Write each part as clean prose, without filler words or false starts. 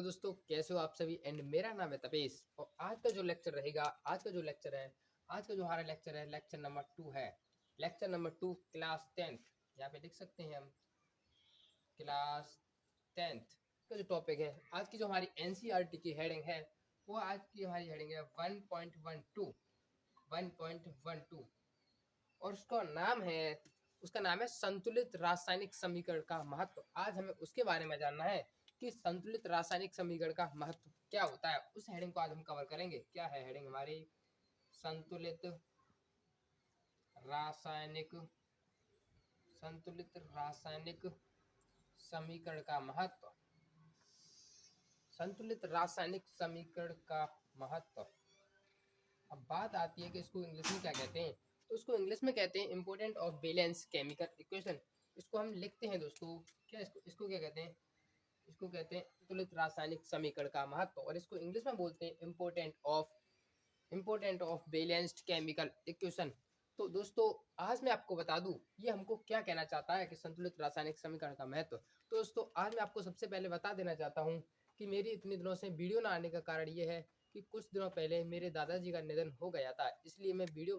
Hello दोस्तों, कैसे हो आप सभी। एंड मेरा नाम है तपेश और आज का जो लेक्चर रहेगा, आज का जो हमारा लेक्चर है, लेक्चर नंबर 2 है। लेक्चर नंबर 2 क्लास 10th, यहाँ पे लिख सकते हैं हम क्लास 10th का जो टॉपिक है। आज की जो हमारी एनसीईआरटी की हेडिंग है, वो आज की हमारी हेडिंग है 1.12 और उसका नाम है संतुलित रासायनिक समीकरण का महत्व। आज हमें उसके बारे में जानना है कि संतुलित रासायनिक समीकरण का महत्व क्या होता है। उस हेडिंग को आज हम कवर करेंगे। क्या है हेडिंग हमारी? संतुलित रासायनिक समीकरण का महत्व। संतुलित रासायनिक समीकरण का महत्व। अब बात आती है कि इसको इंग्लिश में क्या कहते हैं। तो इसको इंग्लिश में कहते हैं important of balance chemical equation. इसको हम लिखते हैं दोस्तों, क्या इसको क्या कहते हैं? इसको कहते हैं संतुलित रासायनिक समीकरण का महत्व, और इसको इंग्लिश में बोलते हैं important of balanced chemical equation. तो दोस्तों आज मैं आपको बता दूं ये हमको क्या कहना चाहता है कि संतुलित रासायनिक समीकरण का महत्व। तो दोस्तों आज मैं आपको सबसे पहले बता देना चाहता हूं कि मेरी इतने दिनों से वीडियो ना आने का कारण ये है कि कुछ दिनों पहले मेरे दादाजी का निधन हो गया था, इसलिए मैं वीडियो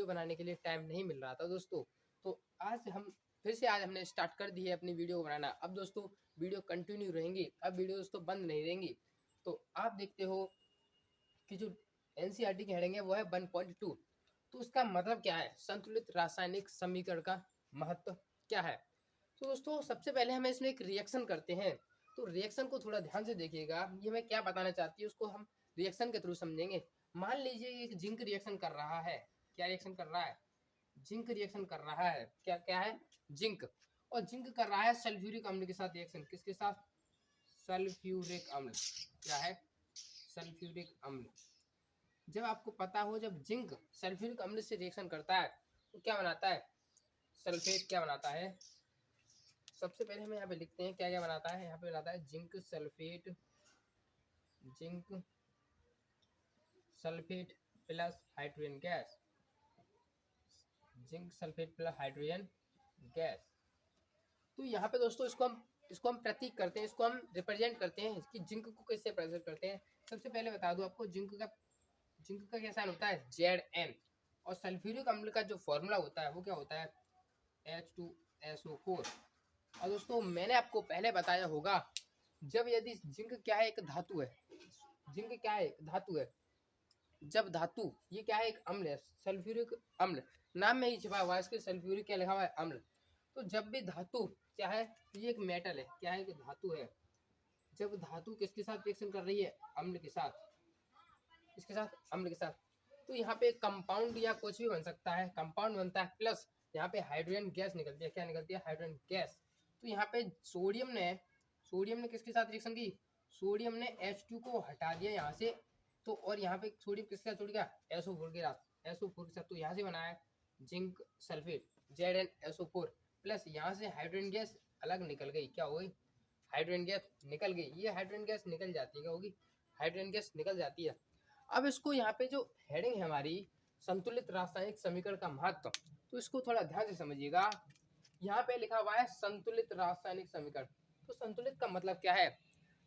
बनाने के लिए टाइम नहीं मिल रहा था दोस्तों। तो आज हमने स्टार्ट कर दी है अपनी वीडियो बनाना। अब दोस्तों वीडियो कंटिन्यू रहेंगी, अब वीडियो दोस्तों बंद नहीं रहेंगी। तो आप देखते हो कि जो एनसीईआरटी की हेडिंग है वो है 1.2। तो उसका मतलब क्या है? संतुलित रासायनिक समीकरण का महत्व क्या है? तो दोस्तों सबसे पहले हम इसमें एक रिएक्शन करते हैं। तो रिएक्शन को थोड़ा ध्यान से देखिएगा, ये मैं क्या बताना चाहती हूँ उसको हम रिएक्शन के थ्रू समझेंगे। मान लीजिए एक जिंक रिएक्शन कर रहा है। क्या रिएक्शन कर रहा है? जिंक रिएक्शन कर रहा है। क्या क्या है? जिंक। और जिंक कर रहा है सल्फ्यूरिक अम्ल के साथ रिएक्शन। किसके साथ? सल्फ्यूरिक अम्ल। क्या है? सल्फ्यूरिक अम्ल। जब आपको पता हो जब जिंक सल्फ्यूरिक अम्ल से रिएक्शन करता है तो क्या बनाता है? सल्फेट। क्या बनाता है? सबसे पहले हम यहाँ पे लिखते हैं क्या क्या बनाता है। यहाँ पे बनाता है zinc sulphate plus hydrogen gas. Zinc sulphate plus hydrogen gas. तो यहाँ पे दोस्तों इसको हम प्रतीक करते हैं, इसको हम रिप्रेजेंट करते हैं कि जिंक को कैसे प्रेजेंट करते हैं। सबसे पहले बता दूं आपको जिंक का क्या साइन होता है? Zn। और सल्फ्यूरिक अम्ल का जो फॉर्मूला होता है वो क्या होता है? H2SO4। और दोस्तों मैंने आपको पहले बताया होगा जब यदि जिंक क्या है? एक धातु है। जिंक क्या है? एक धातु है। जब धातु ये क्या है? एक अम्ल है, सल्फ्यूरिक अम्ल। नाम में ही छिपा हुआ है इसके, सल्फ्यूरिक क्या लिखा हुआ है? अम्ल। तो जब भी धातु क्या है? ये एक मेटल है। क्या है? कि धातु है। जब धातु किसके साथ रिएक्शन कर रही है? अम्ल के साथ। इसके साथ अम्ल के साथ। तो यहाँ पे कंपाउंड या कुछ भी बन सकता है, कंपाउंड बनता है, प्लस यहाँ पे हाइड्रोजन गैस निकलती है। क्या निकलती है? Hydrogen gas. तो यहाँ पे सोडियम ने किसके साथ रिएक्शन की? सोडियम ने H2 को हटा दिया यहाँ से। तो और यहाँ पे सोडियम किसके साथ जुड़ गया? SO4 के साथ। SO4 के साथ। तो यहाँ से बना है जिंक सल्फेट ZnSO4। प्लस यहाँ से हाइड्रोजन गैस अलग निकल गई। क्या हो गई? हाइड्रोजन गैस निकल गई। ये हाइड्रोजन गैस निकल जाती है। क्या होगी? हाइड्रोजन गैस निकल जाती है। अब इसको यहाँ पे जो हेडिंग है हमारी संतुलित रासायनिक समीकरण का महत्व, तो इसको थोड़ा ध्यान से समझिएगा। यहाँ पे लिखा हुआ है संतुलित रासायनिक समीकरण। तो संतुलित का मतलब क्या है?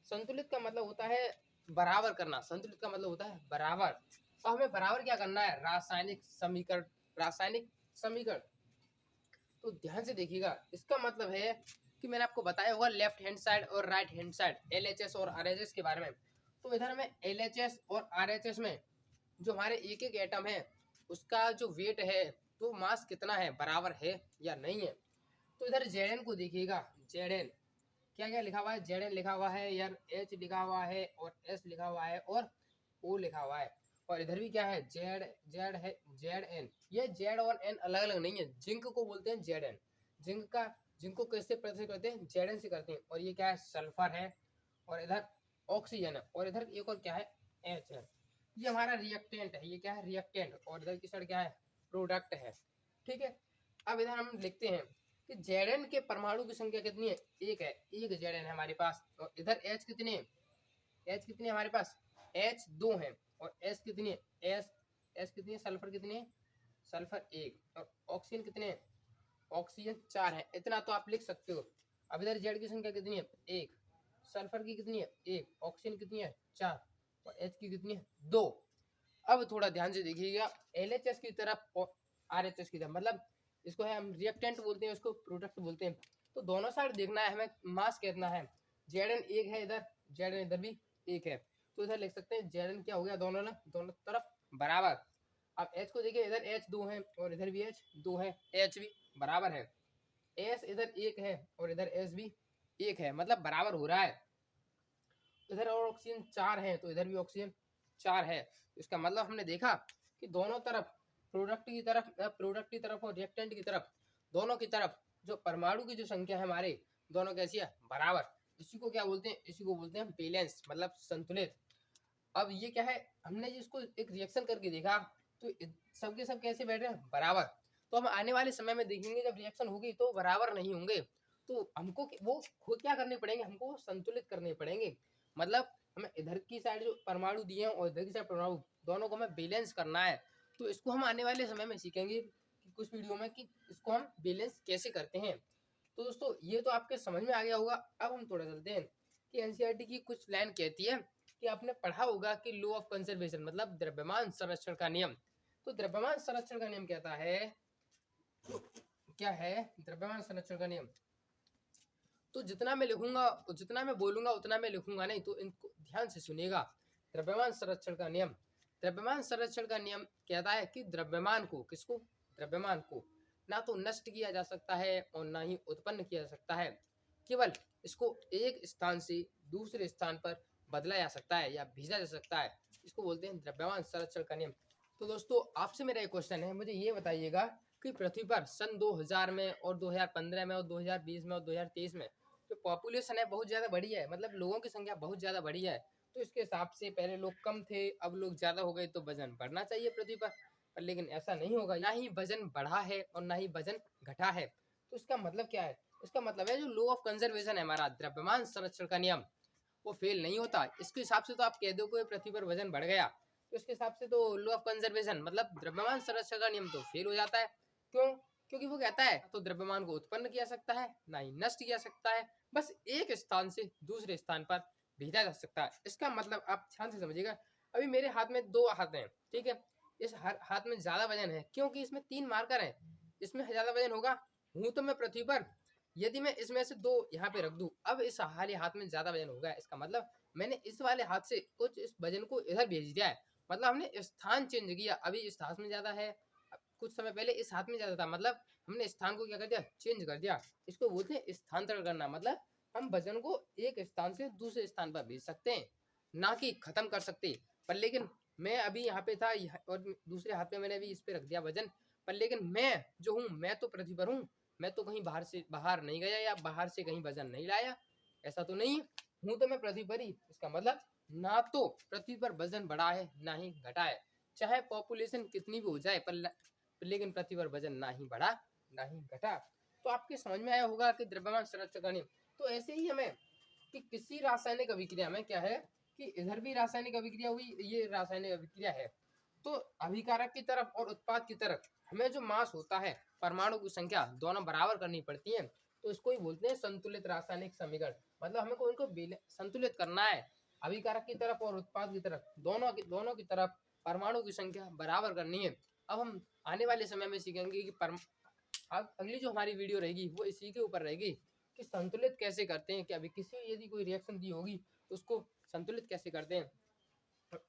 संतुलित का मतलब होता है बराबर करना। संतुलित का मतलब होता है बराबर। और हमें बराबर क्या करना है? रासायनिक समीकरण। तो ध्यान से देखिएगा, इसका मतलब है कि मैंने आपको बताया होगा लेफ्ट हैंड साइड और राइट हैंड साइड, LHS और RHS के बारे में। तो इधर हमें LHS और RHS में जो हमारे एक एक एटम है उसका जो वेट है, तो मास कितना है, बराबर है या नहीं है। तो इधर Zn को देखिएगा। Zn क्या क्या लिखा हुआ है? Zn लिखा हुआ है यार, H लिखा हुआ है और S लिखा हुआ है और O लिखा हुआ है। और इधर भी क्या है? जेड है, Zn। ये Z और N अलग अलग नहीं है। जिंक को बोलते हैं Zn। जिंक को कैसे प्रदर्शित करते हैं? Zn से करते हैं। और ये क्या है? सल्फर है। और इधर ऑक्सीजन है। और इधर एक और क्या है? H है। ये हमारा रिएक्टेंट है। ये क्या है? रिएक्टेंट। और इधर की साइड क्या है? प्रोडक्ट है। ठीक है। अब इधर हम लिखते हैं कि Zn के परमाणु की संख्या कितनी है? एक है। एक Zn है हमारे पास। और इधर H कितने हैं? H कितनी है हमारे पास? H 2 है। और S कितनी है? S कितनी है? सल्फर कितनी है? सल्फर 1। और ऑक्सीजन कितने हैं? ऑक्सीजन 4 है। इतना तो आप लिख सकते हो। अब इधर Z की संख्या कितनी है? 1। सल्फर की कितनी है 1, ऑक्सीजन कितनी है 4 और H की कितनी है 2। अब थोड़ा ध्यान से देखिएगा, LHS की तरफ और RHS की तरफ, मतलब इसको है हम रिएक्टेंट बोलते हैं, उसको प्रोडक्ट बोलते हैं। तो दोनों साइड देखना है हमें, मास कितना है। Zn 1 है इधर, Zn इधर भी 1 है, तो इधर लिख सकते हैं Zn क्या हो गया, दोनों तरफ बराबर। अब H को देखिए, इधर H 2 है और इधर भी H 2 है, H भी बराबर है। S इधर 1 है और इधर S भी 1 है, मतलब बराबर हो रहा है। इधर और ऑक्सीजन 4 है तो इधर भी ऑक्सीजन 4 है। इसका मतलब हमने देखा कि दोनों तरफ प्रोडक्ट की तरफ और रिएक्टेंट की तरफ, दोनों की तरफ जो परमाणु की जो संख्या है हमारे दोनों कैसी है, बराबर। इसी को क्या बोलते हैं, इसी को बोलते हैं बैलेंस, मतलब संतुलित। अब ये क्या है, हमने इसको एक रिएक्शन करके देखा तो सबके सब कैसे बैठ रहे हैं, बराबर। तो हम आने वाले समय में देखेंगे जब रिएक्शन होगी तो बराबर नहीं होंगे, तो हमको वो खुद क्या करने पड़ेंगे, हमको संतुलित करने पड़ेंगे। मतलब हमें इधर की साइड जो परमाणु दिए हैं और इधर की साइड परमाणु, दोनों को हमें बैलेंस करना है। तो इसको हम आने वाले समय में सीखेंगे कि कुछ वीडियो में कि इसको हम बैलेंस कैसे करते हैं। तो दोस्तों ये तो आपके समझ में आ गया होगा। अब हम थोड़ा चलते हैं कि एनसीईआरटी की कुछ लाइन कहती है कि आपने पढ़ा होगा कि लॉ ऑफ कंजर्वेशन, मतलब द्रव्यमान संरक्षण का नियम। तो द्रव्यमान संरक्षण का नियम कहता है, क्या है द्रव्यमान संरक्षण का नियम। तो जितना मैं लिखूंगा, जितना मैं बोलूंगा उतना मैं लिखूंगा नहीं, तो इनको ध्यान से सुनिएगा। द्रव्यमान संरक्षण का नियम, द्रव्यमान संरक्षण का नियम कहता है कि द्रव्यमान को, किसको, द्रव्यमान को ना तो नष्ट किया जा सकता है और ना ही उत्पन्न किया जा सकता है, केवल इसको एक स्थान से दूसरे स्थान पर बदला जा सकता है या भेजा जा सकता है। इसको बोलते हैं द्रव्यमान संरक्षण का नियम। तो दोस्तों आपसे मेरा एक क्वेश्चन है, मुझे ये बताइएगा कि पृथ्वी पर सन 2000 में और 2015 में और 2020 में और 2023 में जो पॉपुलेशन है बहुत ज़्यादा बढ़ी है, मतलब लोगों की संख्या बहुत ज़्यादा बढ़ी है। तो इसके हिसाब से पहले लोग कम थे, अब लोग ज़्यादा हो गए, तो वजन बढ़ना चाहिए पृथ्वी पर लेकिन ऐसा नहीं होगा, ना ही वजन बढ़ा है और ना ही वजन घटा है। तो इसका मतलब क्या है, इसका मतलब है जो लॉ ऑफ कंजर्वेशन है हमारा, द्रव्यमान संरक्षण का नियम, वो फेल नहीं होता। इसके हिसाब से तो आप कह दो कि पृथ्वी पर वजन बढ़ गया, तो इसके हिसाब से तो लॉ ऑफ कंजर्वेशन मतलब द्रव्यमान संरक्षण का नियम तो फेल हो जाता है। क्यों, क्योंकि वो कहता है तो द्रव्यमान को उत्पन्न किया सकता है ना ही नष्ट किया सकता है, बस एक स्थान से दूसरे स्थान पर भेजा जा सकता है। इसका मतलब आप ध्यान से समझिएगा, अभी मेरे हाथ में 2 हाथ हैं, ठीक है, इस हाथ में ज्यादा वजन है क्योंकि इसमें 3 मार्कर हैं, इसमें ज्यादा वजन होगा, हूं तो मैं पृथ्वी पर, यदि मैं इसमें से 2 यहाँ पे रख दूं, अब इस वाले हाथ में ज्यादा वजन होगा, इसका मतलब मैंने इस वाले हाथ से कुछ इस वजन को इधर भेज दिया है, मतलब हमने स्थान चेंज किया। अभी इस हाथ में ज्यादा है, कुछ समय पहले इस हाथ में ज्यादा था, मतलब हमने स्थान को क्या कर दिया, चेंज कर दिया। इसको बोलते हैं स्थानांतरण करना, मतलब हम वजन को एक स्थान से दूसरे स्थान पर भेज सकते हैं, ना कि खत्म कर सकते। पर लेकिन मैं अभी यहाँ पे था और दूसरे हाथ में मैंने अभी इस पे रख दिया वजन, पर लेकिन मैं जो हूँ, मैं तो पृथ्वी पर हूँ, मैं तो कहीं बाहर नहीं गया या बाहर से कहीं वजन नहीं लाया, ऐसा तो नहीं हूँ, तो मैं पृथ्वी पर ही। इसका मतलब ना तो पृथ्वी पर वजन बढ़ा है ना ही घटा है, चाहे पॉपुलेशन कितनी भी हो जाए, पर लेकिन पृथ्वी पर वजन ना ही बढ़ा ना ही घटा। तो आपके समझ में आया होगा कि द्रव्यमान संरक्षण का नियम। तो ऐसे ही हमें कि किसी रासायनिक अभिक्रिया में क्या है कि इधर भी रासायनिक अभिक्रिया हुई, ये रासायनिक अभिक्रिया है, तो अभिकारक की तरफ और उत्पाद की तरफ हमें जो मास होता है, परमाणु की संख्या दोनों बराबर करनी पड़ती है। तो इसको ही बोलते हैं संतुलित रासायनिक समीकरण, मतलब हमें इनको संतुलित करना है, अभिकारक की तरफ और उत्पाद की तरफ, दोनों की तरफ परमाणु की संख्या बराबर करनी है। अब हम आने वाले समय में सीखेंगे कि अगली जो हमारी वीडियो रहेगी वो इसी के ऊपर रहेगी कि संतुलित कैसे करते हैं, कि अभी किसी यदि कोई रिएक्शन दी होगी तो उसको संतुलित कैसे करते हैं।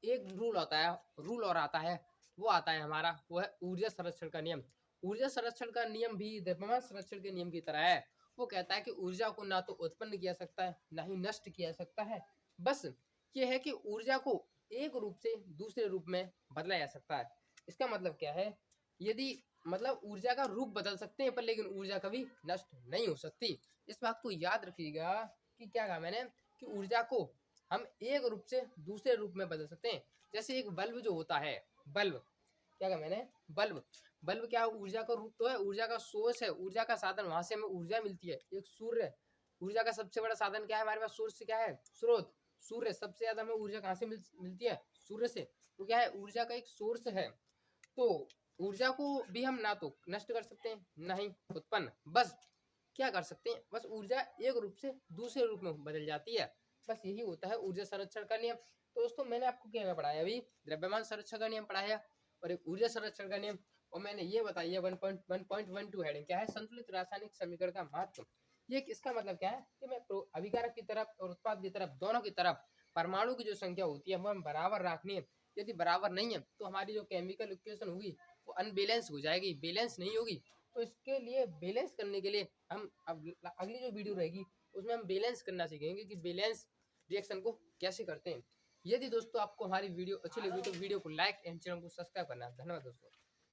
एक रूल आता है, रूल और आता है, वो आता है हमारा, वो है ऊर्जा संरक्षण का नियम। ऊर्जा संरक्षण का नियम भी द्रव्यमान संरक्षण के नियम की तरह है। वो कहता है कि ऊर्जा को ना तो उत्पन्न किया सकता है ना ही नष्ट किया सकता है, बस ये है कि ऊर्जा को एक रूप से दूसरे रूप में बदला जा सकता है। इसका मतलब क्या है, यदि मतलब ऊर्जा का रूप बदल सकते हैं पर लेकिन ऊर्जा कभी नष्ट नहीं हो सकती। इस बात को याद रखिएगा कि क्या कहा मैंने, कि ऊर्जा को हम एक रूप से दूसरे रूप में बदल सकते हैं। जैसे एक बल्ब जो होता है, बल्ब, क्या कहा मैंने, बल्ब, बल्ब क्या ऊर्जा का रूप तो है, ऊर्जा का सोर्स है, ऊर्जा का साधन, वहां से हमें ऊर्जा मिलती है। एक सूर्य, ऊर्जा का सबसे बड़ा साधन क्या है हमारे पास, सोर्स क्या है, स्रोत, सूर्य, सबसे ज्यादा हमें ऊर्जा कहाँ से मिलती है, सूर्य से, तो क्या है ऊर्जा का एक सोर्स है। तो ऊर्जा को भी हम ना तो नष्ट कर सकते हैं ना ही उत्पन्न, बस क्या कर सकते हैं, बस ऊर्जा एक रूप से दूसरे रूप में बदल जाती है। बस यही होता है ऊर्जा संरक्षण का नियम। तो दोस्तों मैंने आपको क्या पढ़ाया अभी, द्रव्यमान संरक्षण का नियम पढ़ाया और एक ऊर्जा संरक्षण का नियम, और मैंने ये बताया 1.1.12 हेडिंग क्या है, संतुलित रासायनिक समीकरण का महत्व। ये इसका मतलब क्या है कि मैं अभिकारक की तरफ और उत्पाद की तरफ दोनों की तरफ परमाणु की जो संख्या होती है वो हम बराबर रखनी है। यदि बराबर नहीं है तो हमारी जो केमिकल इक्वेशन होगी वो अनबैलेंस हो जाएगी, बैलेंस नहीं होगी। तो इसके लिए बैलेंस करने के लिए हम अब अगली जो वीडियो रहेगी उसमें हम बैलेंस करना सीखेंगे कि बैलेंस रिएक्शन को कैसे करते हैं। यदि दोस्तों आपको हमारी वीडियो अच्छी लगी तो वीडियो को लाइक एंड चैनल को सब्सक्राइब करना। धन्यवाद दोस्तों।